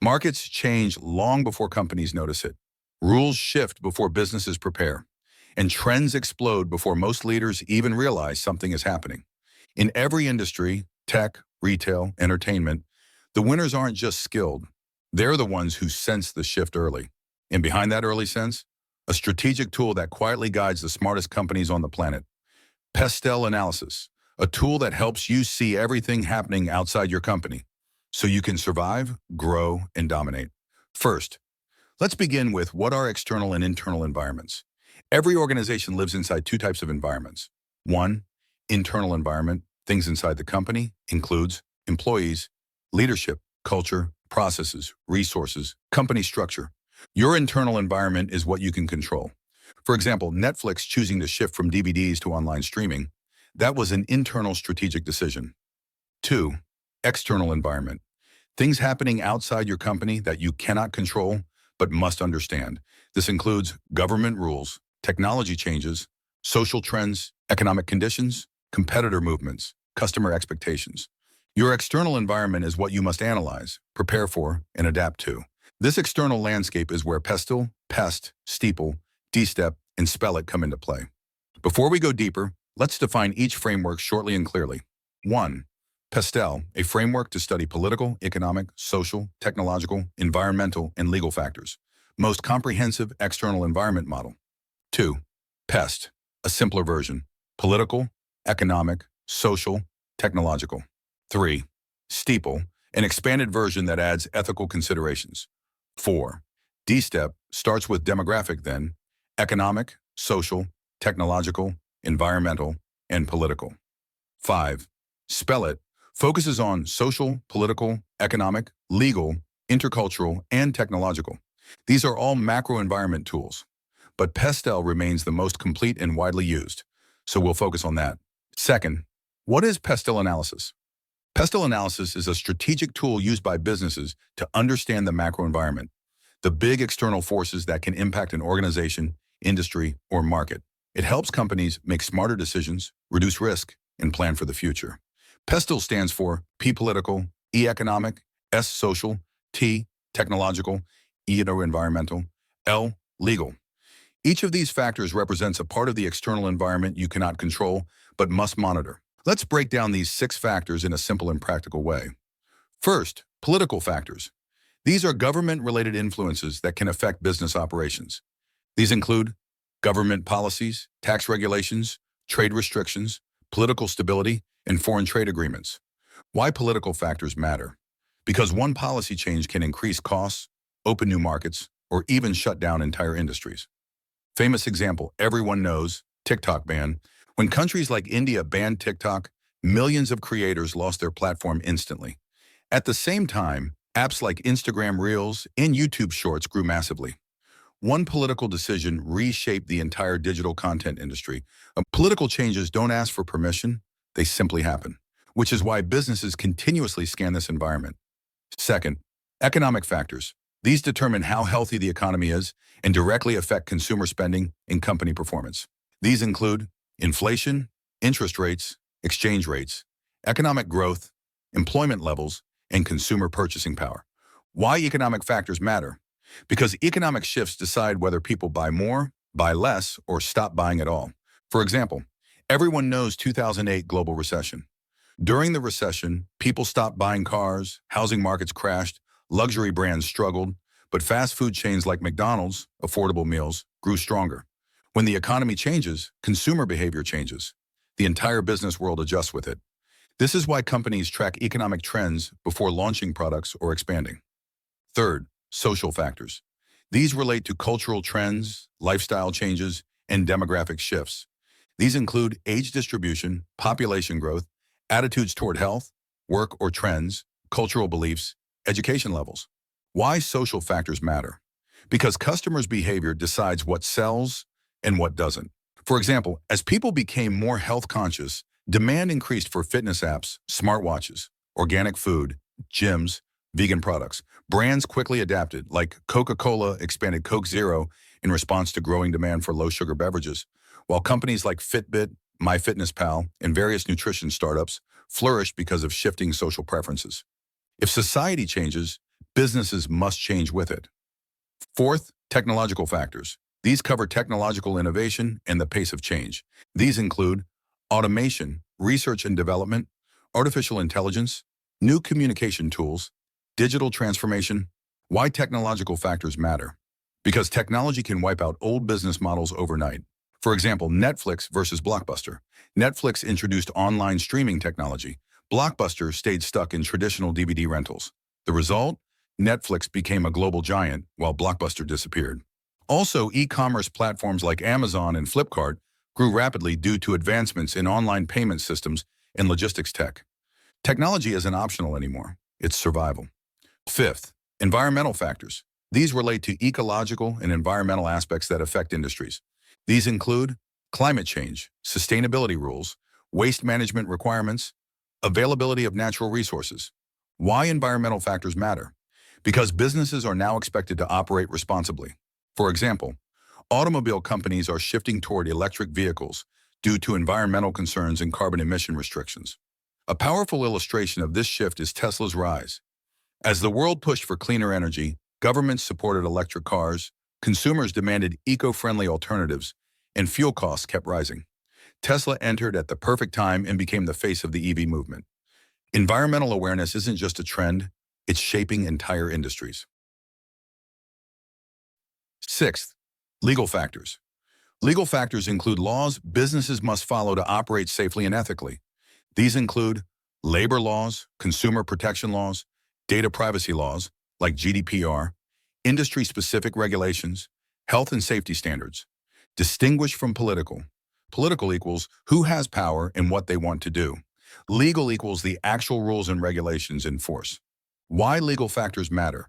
Markets change long before companies notice it. Rules shift before businesses prepare. And trends explode before most leaders even realize something is happening. In every industry, tech, retail, entertainment, the winners aren't just skilled. They're the ones who sense the shift early. And behind that early sense, a strategic tool that quietly guides the smartest companies on the planet. PESTEL analysis, a tool that helps you see everything happening outside your company so you can survive, grow, and dominate. First, let's begin with what are external and internal environments. Every organization lives inside two types of environments. One, internal environment, things inside the company, includes employees, leadership, culture, processes, resources, company structure. Your internal environment is what you can control. For example, Netflix choosing to shift from DVDs to online streaming, that was an internal strategic decision. Two, external environment. Things happening outside your company that you cannot control but must understand. This includes government rules, technology changes, social trends, economic conditions, competitor movements, customer expectations. Your external environment is what you must analyze, prepare for, and adapt to. This external landscape is where PESTEL, PEST, STEEPLE, D-STEP, and SPELL-IT come into play. Before we go deeper, let's define each framework shortly and clearly. 1. PESTEL, a framework to study political, economic, social, technological, environmental, and legal factors. Most comprehensive external environment model. 2. PEST, a simpler version. Political, economic, social, technological. 3. STEEPLE, an expanded version that adds ethical considerations. 4. D-STEP starts with demographic then, economic, social, technological, environmental, and political. 5. SPELL-IT focuses on social, political, economic, legal, intercultural, and technological. These are all macro environment tools, but PESTEL remains the most complete and widely used, so we'll focus on that. Second, what is PESTEL analysis? PESTEL analysis is a strategic tool used by businesses to understand the macro environment, the big external forces that can impact an organization, industry, or market. It helps companies make smarter decisions, reduce risk, and plan for the future. PESTEL stands for P political, E economic, S social, T technological, E environmental, L legal. Each of these factors represents a part of the external environment you cannot control, but must monitor. Let's break down these 6 factors in a simple and practical way. First, political factors. These are government-related influences that can affect business operations. These include government policies, tax regulations, trade restrictions, political stability, and foreign trade agreements. Why political factors matter? Because one policy change can increase costs, open new markets, or even shut down entire industries. Famous example everyone knows, TikTok ban. When countries like India banned TikTok, millions of creators lost their platform instantly. At the same time, apps like Instagram Reels and YouTube Shorts grew massively. One political decision reshaped the entire digital content industry. Political changes don't ask for permission, they simply happen, which is why businesses continuously scan this environment. Second, economic factors. These determine how healthy the economy is and directly affect consumer spending and company performance. These include inflation, interest rates, exchange rates, economic growth, employment levels, and consumer purchasing power. Why economic factors matter? Because economic shifts decide whether people buy more, buy less, or stop buying at all. For example, everyone knows 2008 global recession. During the recession, people stopped buying cars, housing markets crashed, luxury brands struggled, but fast food chains like McDonald's, affordable meals, grew stronger. When the economy changes, consumer behavior changes. The entire business world adjusts with it. This is why companies track economic trends before launching products or expanding. Third, social factors. These relate to cultural trends, lifestyle changes, and demographic shifts. These include age distribution, population growth, attitudes toward health, work or trends, cultural beliefs, education levels. Why social factors matter? Because customers' behavior decides what sells and what doesn't. For example, as people became more health conscious, demand increased for fitness apps, smartwatches, organic food, gyms, vegan products. Brands quickly adapted, like Coca-Cola expanded Coke Zero in response to growing demand for low-sugar beverages, while companies like Fitbit, MyFitnessPal, and various nutrition startups flourished because of shifting social preferences. If society changes, Businesses must change with it. Fourth, technological factors. These cover technological innovation and the pace of change. These include automation, research and development, artificial intelligence, new communication tools, digital transformation. Why technological factors matter? Because technology can wipe out old business models overnight. For example, Netflix versus Blockbuster. Netflix introduced online streaming technology. Blockbuster stayed stuck in traditional DVD rentals. The result? Netflix became a global giant while Blockbuster disappeared. Also, e-commerce platforms like Amazon and Flipkart grew rapidly due to advancements in online payment systems and logistics tech. Technology isn't optional anymore. It's survival. Fifth, environmental factors. These relate to ecological and environmental aspects that affect industries. These include climate change, sustainability rules, waste management requirements, availability of natural resources. Why environmental factors matter? Because businesses are now expected to operate responsibly. For example, automobile companies are shifting toward electric vehicles due to environmental concerns and carbon emission restrictions. A powerful illustration of this shift is Tesla's rise. As the world pushed for cleaner energy, governments supported electric cars, consumers demanded eco-friendly alternatives, and fuel costs kept rising. Tesla entered at the perfect time and became the face of the EV movement. Environmental awareness isn't just a trend, it's shaping entire industries. Sixth, legal factors. Legal factors include laws businesses must follow to operate safely and ethically. These include labor laws, consumer protection laws, data privacy laws, like GDPR, industry-specific regulations, health and safety standards. Distinguish from political. Political equals who has power and what they want to do. Legal equals the actual rules and regulations in force. Why legal factors matter?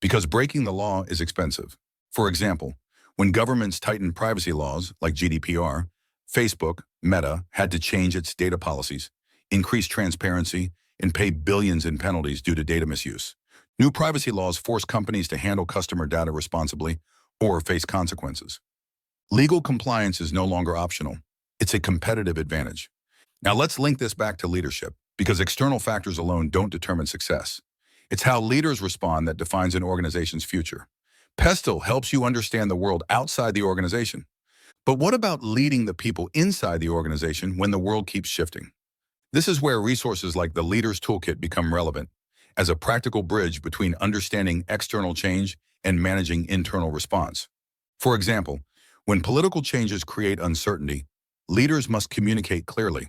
Because breaking the law is expensive. For example, when governments tightened privacy laws like GDPR, Facebook, Meta, had to change its data policies, increase transparency, and pay billions in penalties due to data misuse. New privacy laws force companies to handle customer data responsibly or face consequences. Legal compliance is no longer optional. It's a competitive advantage. Now let's link this back to leadership, because external factors alone don't determine success. It's how leaders respond that defines an organization's future. PESTEL helps you understand the world outside the organization. But what about leading the people inside the organization when the world keeps shifting? This is where resources like the Leaders Toolkit become relevant as a practical bridge between understanding external change and managing internal response. For example, when political changes create uncertainty, leaders must communicate clearly.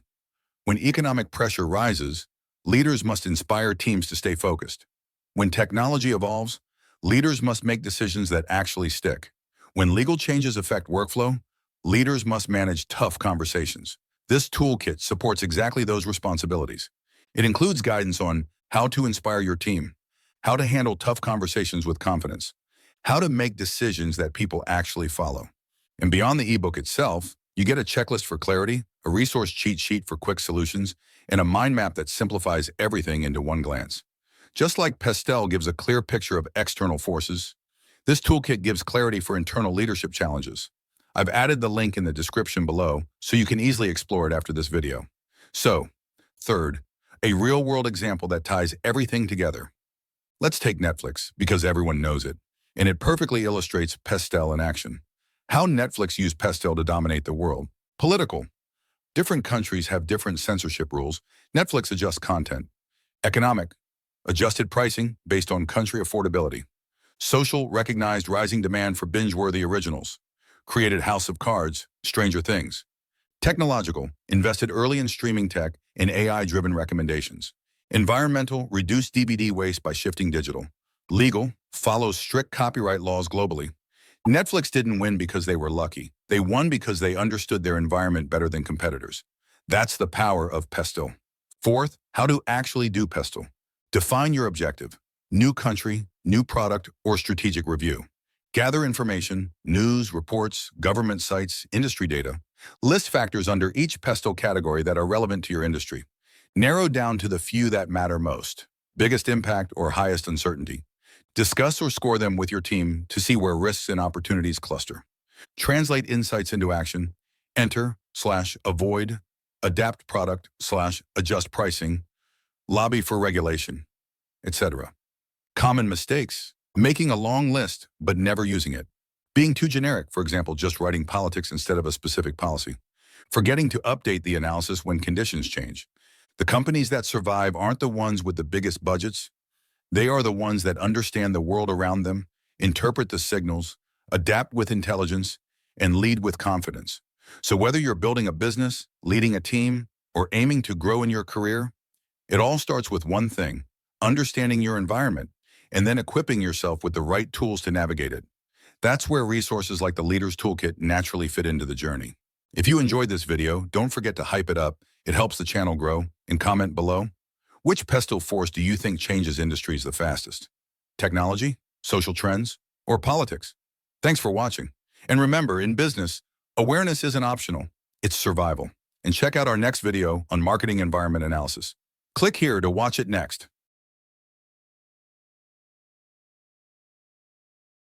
When economic pressure rises, leaders must inspire teams to stay focused. When technology evolves, leaders must make decisions that actually stick. When legal changes affect workflow, leaders must manage tough conversations. This toolkit supports exactly those responsibilities. It includes guidance on how to inspire your team, how to handle tough conversations with confidence, how to make decisions that people actually follow. And beyond the ebook itself, you get a checklist for clarity, a resource cheat sheet for quick solutions, and a mind map that simplifies everything into one glance. Just like PESTEL gives a clear picture of external forces, this toolkit gives clarity for internal leadership challenges. I've added the link in the description below so you can easily explore it after this video. So, third, a real-world example that ties everything together. Let's take Netflix, because everyone knows it, and it perfectly illustrates PESTEL in action. How Netflix used PESTEL to dominate the world. Political. Different countries have different censorship rules. Netflix adjusts content. Economic. Adjusted pricing based on country affordability. Social, recognized rising demand for binge-worthy originals. Created House of Cards, Stranger Things. Technological, invested early in streaming tech and AI-driven recommendations. Environmental, reduced DVD waste by shifting digital. Legal, follows strict copyright laws globally. Netflix didn't win because they were lucky. They won because they understood their environment better than competitors. That's the power of PESTEL. Fourth, how to actually do PESTEL. Define your objective. New country, new product, or strategic review. Gather information, news, reports, government sites, industry data. List factors under each PESTEL category that are relevant to your industry. Narrow down to the few that matter most. Biggest impact or highest uncertainty. Discuss or score them with your team to see where risks and opportunities cluster. Translate insights into action. Enter/avoid, adapt product/adjust pricing, lobby for regulation, etc. Common mistakes: making a long list but never using it. Being too generic, for example, just writing politics instead of a specific policy. Forgetting to update the analysis when conditions change. The companies that survive aren't the ones with the biggest budgets. They are the ones that understand the world around them, interpret the signals, adapt with intelligence, and lead with confidence. So whether you're building a business, leading a team, or aiming to grow in your career, it all starts with one thing: understanding your environment, and then equipping yourself with the right tools to navigate it. That's where resources like the Leaders Toolkit naturally fit into the journey. If you enjoyed this video, don't forget to hype it up. It helps the channel grow. And comment below: which pestle force do you think changes industries the fastest? Technology, social trends, or politics? Thanks for watching. And remember, in business, awareness isn't optional, it's survival. And check out our next video on marketing environment analysis. Click here to watch it next.